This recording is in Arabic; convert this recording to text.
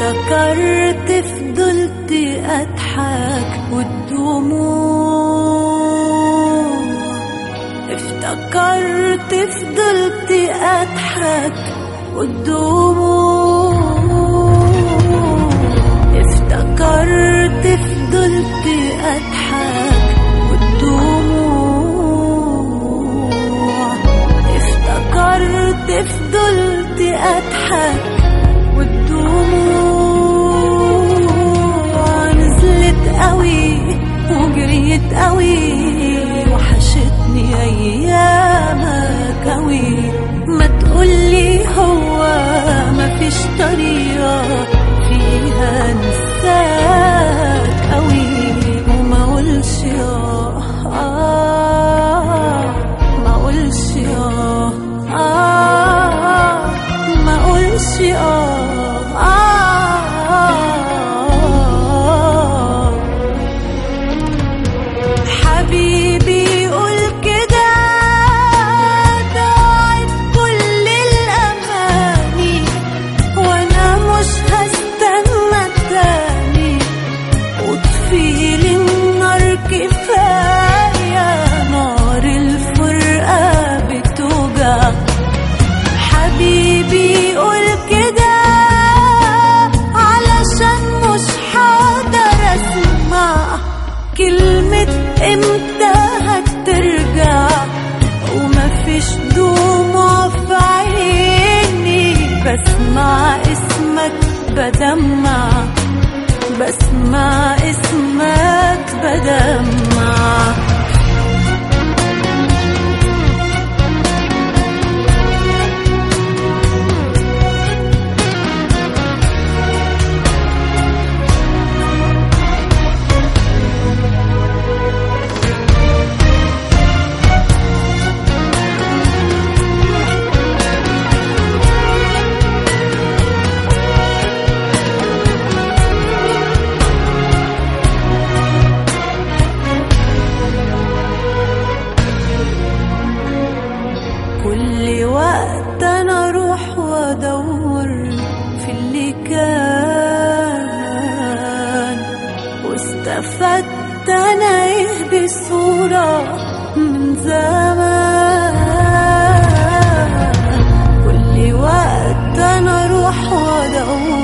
افتكرت فضلت اضحك والدموع، افتكرت فضلت اضحك والدموع، افتكرت فضلت اضحك والدموع، افتكرت فضلت اضحك والدموع، نزلت قوي وجريت قوي وحشتني ايامك قوي. ما تقولي هو مفيش طريقة فيها نساك قوي، وما قولش ما قولش ما قولش حبيبي قول كده، ضاعت كل الأماني وانا مش هستنى تاني، وطفيلي النار كفاية، نار الفرقة بتوجع. حبيبي قول كده علشان مش حقدر اسمع كلمة امتى هترجع، ومفيش دموع في عيني، بسمع اسمك بدمع، بسمع اسمك بدمع. كل وقت انا اروح وادور في اللي كان، واستفدت انا ايه بصورة من زمان. كل وقت انا اروح وادور